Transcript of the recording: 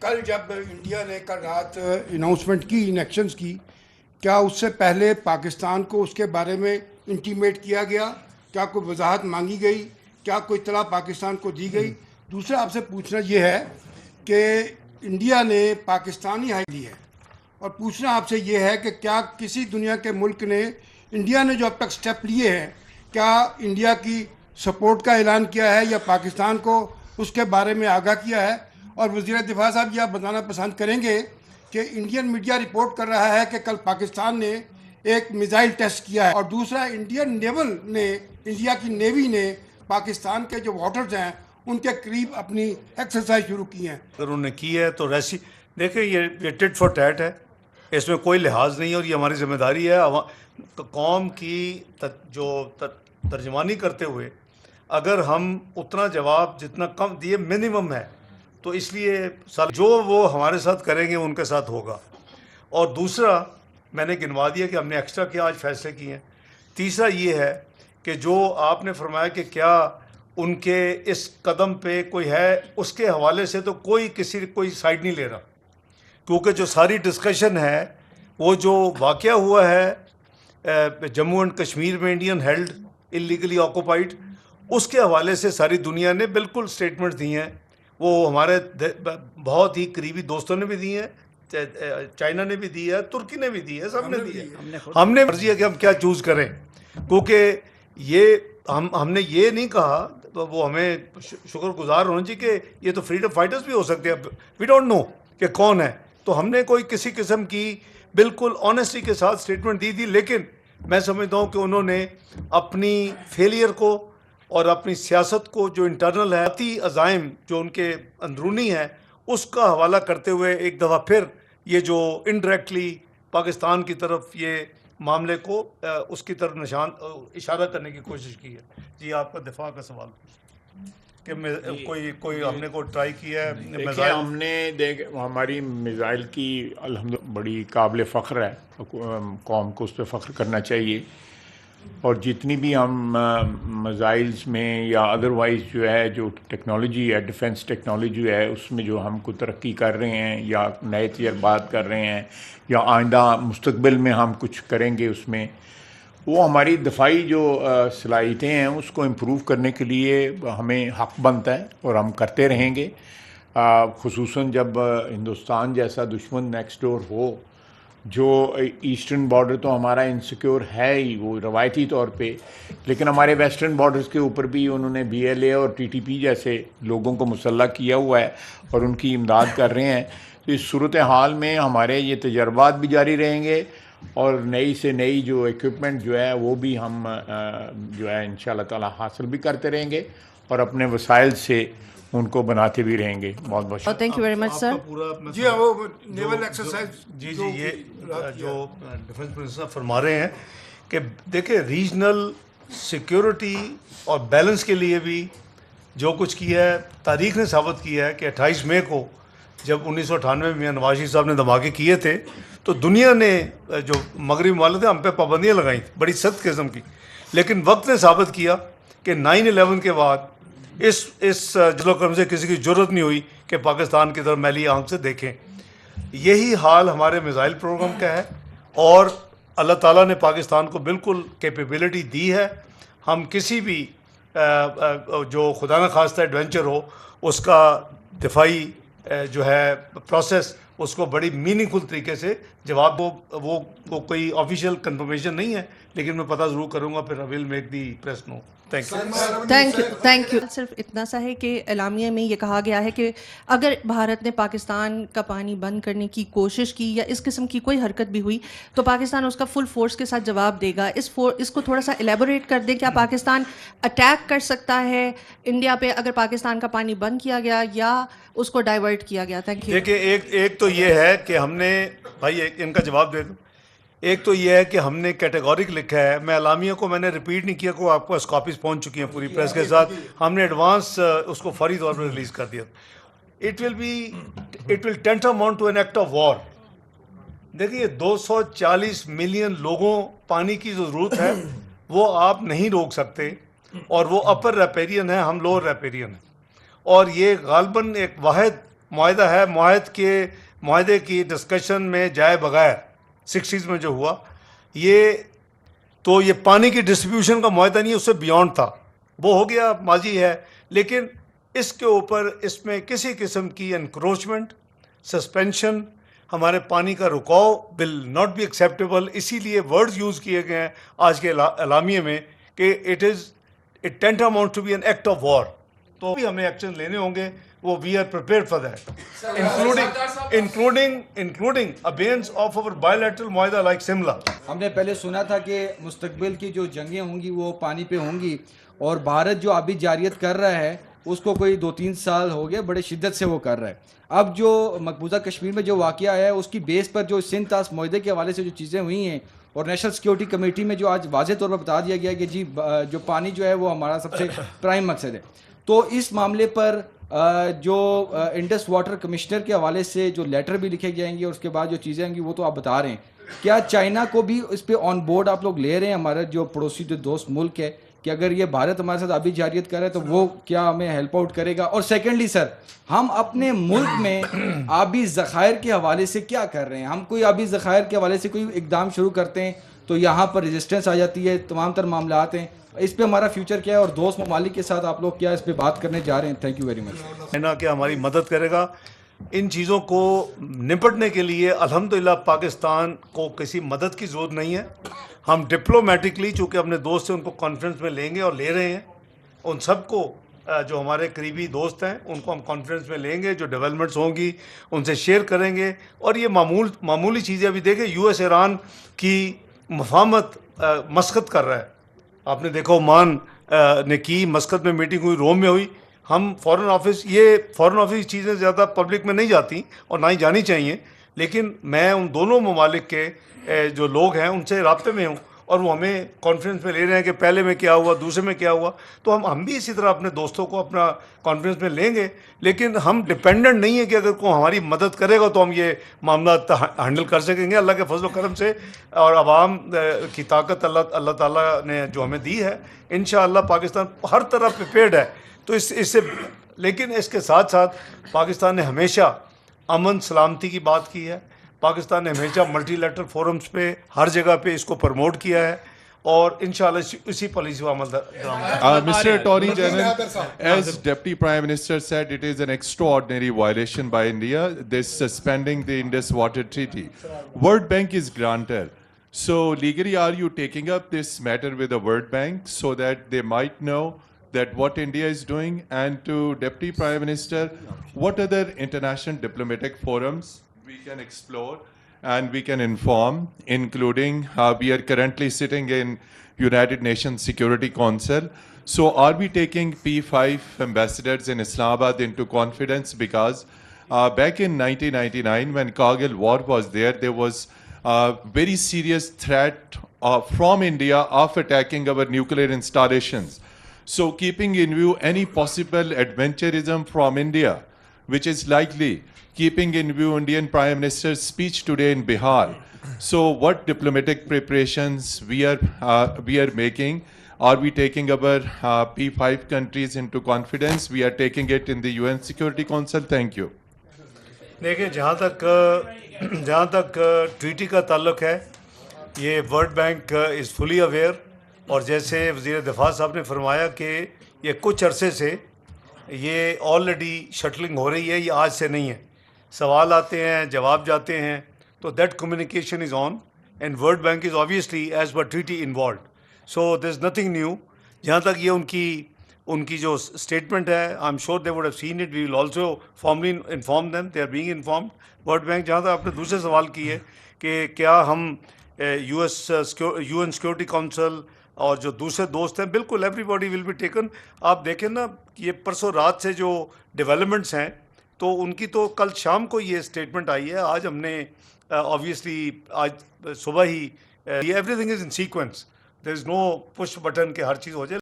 کل جب انڈیا نے کل رات اناؤنسمنٹ کی انیکشنز کی، کیا اس سے پہلے پاکستان کو اس کے بارے میں انٹیمیٹ کیا گیا؟ کیا کوئی وضاحت مانگی گئی؟ کیا کوئی اطلاع پاکستان کو دی گئی؟ دوسرا آپ سے پوچھنا یہ ہے کہ انڈیا نے پاکستانی ہائی لی ہے، اور پوچھنا آپ سے یہ ہے کہ کیا کسی دنیا کے ملک نے انڈیا نے جو اب تک سٹیپ لیے ہیں، کیا انڈیا کی سپورٹ کا اعلان کیا ہے یا پاکستان کو اس کے بارے میں آگاہ کیا ہے؟ اور وزیر دفاع صاحب یہ آپ بتانا پسند کریں گے کہ انڈین میڈیا رپورٹ کر رہا ہے کہ کل پاکستان نے ایک میزائل ٹیسٹ کیا ہے، اور دوسرا انڈیا کی نیوی نے پاکستان کے جو واٹرز ہیں ان کے قریب اپنی ایکسرسائز شروع کی ہیں۔ اگر انہوں نے کی ہے تو ریسی دیکھیں، یہ ٹٹ فار ٹیٹ ہے، اس میں کوئی لحاظ نہیں، اور یہ ہماری ذمہ داری ہے قوم کی جو ترجمانی کرتے ہوئے اگر ہم اتنا جواب جتنا کم دیے منیمم ہے، تو اس لیے جو وہ ہمارے ساتھ کریں گے ان کے ساتھ ہوگا۔ اور دوسرا میں نے گنوا دیا کہ ہم نے ایکسٹرا کیا آج فیصلے کیے ہیں۔ تیسرا یہ ہے کہ جو آپ نے فرمایا کہ کیا ان کے اس قدم پہ کوئی ہے، اس کے حوالے سے تو کوئی سائڈ نہیں لے رہا، کیونکہ جو ساری ڈسکشن ہے وہ جو واقعہ ہوا ہے جموں اینڈ کشمیر میں انڈین ہیلڈ انلیگلی آکوپائڈ، اس کے حوالے سے ساری دنیا نے بالکل سٹیٹمنٹ دی ہیں۔ وہ ہمارے بہت ہی قریبی دوستوں نے بھی دی ہیں، چائنا نے بھی دی ہے، ترکی نے بھی دی ہے، سب نے دی ہے۔ ہم نے مرضی ہے کہ ہم کیا چوز کریں، کیونکہ یہ ہم نے یہ نہیں کہا، وہ ہمیں شکر گزار ہونا چاہیے کہ یہ تو فریڈم فائٹرز بھی ہو سکتے ہیں، وی ڈونٹ نو کہ کون ہے، تو ہم نے کوئی کسی قسم کی بالکل آنیسٹی کے ساتھ سٹیٹمنٹ دی تھی، لیکن میں سمجھتا ہوں کہ انہوں نے اپنی فیلئر کو اور اپنی سیاست کو جو انٹرنل ہے، ذاتی عزائم جو ان کے اندرونی ہے، اس کا حوالہ کرتے ہوئے ایک دفعہ پھر یہ جو انڈائریکٹلی پاکستان کی طرف یہ معاملے کو اس کی طرف اشارہ کرنے کی کوشش کی ہے۔ جی آپ کا دفاع کا سوال کہ کوئی ہم نے ٹرائی کیا ہے دیکھیں، ہم نے ہماری میزائل کی الحمدللہ بڑی قابل فخر ہے، قوم کو اس پہ فخر کرنا چاہیے، اور جتنی بھی ہم میزائلز میں یا ادروائز جو ہے جو ٹیکنالوجی ہے، ڈیفنس ٹیکنالوجی ہے، اس میں جو ہم کو ترقی کر رہے ہیں یا نئے تجربات کر رہے ہیں یا آئندہ مستقبل میں ہم کچھ کریں گے، اس میں وہ ہماری دفاعی جو صلاحیتیں ہیں اس کو امپروو کرنے کے لیے ہمیں حق بنتا ہے، اور ہم کرتے رہیں گے، خصوصاً جب ہندوستان جیسا دشمن نیکسٹ ڈور ہو، جو ایسٹرن بارڈر تو ہمارا انسیکیور ہے ہی وہ روایتی طور پہ، لیکن ہمارے ویسٹرن بارڈرز کے اوپر بھی انہوں نے بی ایل اے اور ٹی ٹی پی جیسے لوگوں کو مسلح کیا ہوا ہے اور ان کی امداد کر رہے ہیں۔ تو اس صورتحال میں ہمارے یہ تجربات بھی جاری رہیں گے، اور نئی سے نئی جو ایکوپمنٹ جو ہے وہ بھی ہم جو ہے انشاءاللہ تعالی حاصل بھی کرتے رہیں گے، اور اپنے وسائل سے ان کو بناتے بھی رہیں گے۔ بہت بہت شکریہ۔ تھینک یو ویری مچ سر۔ جی ہاں، وہ نیول ایکسرسائز جی یہ جو ڈیفنس منسٹر فرما رہے ہیں کہ دیکھیں ریجنل سیکیورٹی اور بیلنس کے لیے بھی جو کچھ کیا ہے، تاریخ نے ثابت کیا ہے کہ 28 مئی کو جب 1998 میں نواز شریف صاحب نے دھماکے کیے تھے، تو دنیا نے جو مغربی ممالک ہم پہ پابندیاں لگائیں بڑی سخت قسم کی، لیکن وقت نے ثابت کیا کہ 9/11 کے بعد اس جلو کرم سے کسی کی جرت نہیں ہوئی کہ پاکستان کی طرف میلی آنکھ سے دیکھیں۔ یہی حال ہمارے میزائل پروگرام کا ہے، اور اللہ تعالیٰ نے پاکستان کو بالکل کیپیبلٹی دی ہے۔ ہم کسی بھی جو خدا نخواستہ ایڈونچر ہو، اس کا دفاعی جو ہے پروسیس، اس کو بڑی میننگ فل طریقے سے جواب وہ کوئی آفیشیل کنفرمیشن نہیں ہے، لیکن میں پتہ ضرور کروں گا، پھر I will make the press know۔ Thank you. صرف اتنا سا ہے کہ اعلامیہ میں یہ کہا گیا ہے کہ اگر بھارت نے پاکستان کا پانی بند کرنے کی کوشش کی یا اس قسم کی کوئی حرکت بھی ہوئی تو پاکستان اس کا فل فورس کے ساتھ جواب دے گا۔ اس کو تھوڑا سا ایلیبوریٹ کر دیں، کیا پاکستان اٹیک کر سکتا ہے انڈیا پہ اگر پاکستان کا پانی بند کیا گیا یا اس کو ڈائیورٹ کیا گیا؟ Thank you. دیکھیں، ایک تو یہ ہے کہ ہم نے بھائی ان کا جواب دے دوں۔ ایک تو یہ ہے کہ ہم نے کیٹیگورک لکھا ہے، میں اعلامیہ کو میں نے ریپیٹ نہیں کیا، کو آپ کو کاپیز پہنچ چکی ہیں پوری پریس کے ساتھ، ہم نے ایڈوانس اس کو فوری طور پر ریلیز کر دیا۔ It will tantamount to an act of war۔ دیکھیے 240 ملین لوگوں پانی کی جو ضرورت ہے وہ آپ نہیں روک سکتے، اور وہ اپر ریپیرین ہے، ہم لوور ریپیرین ہیں، اور یہ غالباً ایک واحد معاہدہ ہے, معاہدے کی ڈسکشن میں جائے بغیر 60s میں جو ہوا, یہ پانی کی ڈسٹریبیوشن کا معاہدہ نہیں, اس سے بیونڈ تھا, وہ ہو گیا, ماضی ہے. لیکن اس کے اوپر اس میں کسی قسم کی انکروچمنٹ, سسپینشن, ہمارے پانی کا رکاؤ ول ناٹ بی ایکسیپٹیبل. اسی لیے ورڈز یوز کیے گئے ہیں آج کے اعلامیے میں کہ it tantamount to be an act of war. تو بھی ہمیں ایکشن لینے ہوں گے, وہ we are prepared for that, including abeyance of over bilateral معاہدہ لائک سملا. ہم نے پہلے سنا تھا کہ مستقبل کی جو جنگیں ہوں گی وہ پانی پہ ہوں گی, اور بھارت جو آبی جاریت کر رہا ہے اس کو کوئی 2-3 سال ہو گئے, بڑے شدت سے وہ کر رہا ہے. اب جو مقبوضہ کشمیر میں جو واقعہ ہے اس کی بیس پر جو سندھ طاس معاہدے کے حوالے سے جو چیزیں ہوئی ہیں, اور نیشنل سیکیورٹی کمیٹی میں جو آج واضح طور پر بتا دیا گیا کہ جی جو پانی جو ہے وہ ہمارا سب سے پرائم مقصد ہے. تو اس معاملے پر جو انڈس واٹر کمشنر کے حوالے سے جو لیٹر بھی لکھے جائیں گے اور اس کے بعد جو چیزیں ہوں گی وہ تو آپ بتا رہے ہیں, کیا چائنا کو بھی اس پہ آن بورڈ آپ لوگ لے رہے ہیں, ہمارا جو پڑوسی جو دوست ملک ہے, کہ اگر یہ بھارت ہمارے ساتھ آبی جاریت کر رہا ہے تو وہ کیا ہمیں ہیلپ آؤٹ کرے گا؟ اور سیکنڈلی سر, ہم اپنے ملک میں آبی ذخائر کے حوالے سے کیا کر رہے ہیں؟ ہم کوئی آبی ذخائر کے حوالے سے کوئی اقدام شروع کرتے ہیں تو یہاں پر ریزسٹنس آ جاتی ہے, تمام تر معاملات ہیں. اس پہ ہمارا فیوچر کیا ہے, اور دوست ممالک کے ساتھ آپ لوگ کیا اس پہ بات کرنے جا رہے ہیں؟ Thank you very much. نا کہ ہماری مدد کرے گا ان چیزوں کو نپٹنے کے لیے. الحمدللہ پاکستان کو کسی مدد کی ضرورت نہیں ہے. ہم ڈپلومیٹکلی چونکہ اپنے دوست ہیں ان کو کانفرنس میں لیں گے اور لے رہے ہیں. ان سب کو جو ہمارے قریبی دوست ہیں ان کو ہم کانفرنس میں لیں گے, جو ڈیولپمنٹس ہوں گی ان سے شیئر کریں گے. اور یہ معمولی چیزیں, ابھی دیکھیں یو ایس ایران کی مفاہمت مسقط کر رہا ہے. آپ نے دیکھا عمان نے کی, مسقط میں میٹنگ ہوئی, روم میں ہوئی. ہم فارن آفس چیزیں زیادہ پبلک میں نہیں جاتی اور نہ ہی جانی چاہیے, لیکن میں ان دونوں ممالک کے جو لوگ ہیں ان سے رابطے میں ہوں, اور وہ ہمیں کانفرنس میں لے رہے ہیں کہ پہلے میں کیا ہوا, دوسرے میں کیا ہوا. تو ہم بھی اسی طرح اپنے دوستوں کو اپنا کانفرنس میں لیں گے, لیکن ہم ڈپینڈنٹ نہیں ہیں کہ اگر کوئی ہماری مدد کرے گا تو ہم یہ معاملات ہینڈل کر سکیں گے. اللہ کے فضل و کرم سے اور عوام کی طاقت اللہ تعالیٰ نے جو ہمیں دی ہے, انشاءاللہ پاکستان ہر طرح پریپیئرڈ ہے. تو اس سے لیکن اس کے ساتھ ساتھ پاکستان نے ہمیشہ امن سلامتی کی بات کی ہے. پاکستان نے ہمیشہ ملٹی لیٹرل فورمز پہ ہر جگہ پہ اس کو پروموٹ کیا ہے, اور انشاءاللہ اسی پالیسی کو عمل درآمد. Mr. Attorney General, as Deputy Prime Minister said, it is an extraordinary violation by India, this suspending the Indus Water Treaty. World Bank is grantor. So legally, are you taking up this matter with the World Bank so that they might know that what India is doing? And to Deputy Prime Minister, what other international diplomatic forums we can explore and we can inform, including we are currently sitting in United Nations Security Council. So are we taking P5 ambassadors in Islamabad into confidence? Because back in 1999, when Kargil war was there was a very serious threat from India of attacking our nuclear installations. So keeping in view any possible adventurism from India, which is likely, keeping in view Indian Prime Minister's speech today in Bihar. So what diplomatic preparations we are making? Are we taking our P5 countries into confidence? We are taking it in the UN Security Council. Thank you. دیکھیں جہاں تک treaty کا تعلق ہے, یہ world Bank از fully aware. اور جیسے وزیر دفاع صاحب نے فرمایا کہ یہ کچھ عرصے سے یہ آلریڈی شٹلنگ ہو رہی ہے, یہ آج سے نہیں ہے. سوال آتے ہیں, جواب جاتے ہیں, تو that communication is on, and World Bank is obviously as per treaty involved. So there is nothing new. جہاں تک یہ ان کی جو اسٹیٹمنٹ ہے, I am sure they would have seen it, we will also formally inform them, they are being informed. World Bank, جہاں تک آپ نے دوسرے سوال کی ہے کہ کیا ہم یو این سیکورٹی کونسل اور جو دوسرے دوست ہیں, بالکل everybody will be taken. آپ دیکھیں نا, یہ پرسوں رات سے جو ڈیولپمنٹس ہیں تو ان کی تو کل شام کو یہ اسٹیٹمنٹ آئی ہے. آج ہم نے آبویسلی آج صبح ہی everything is in sequence, there is no push button کہ ہر چیز ہو جائے.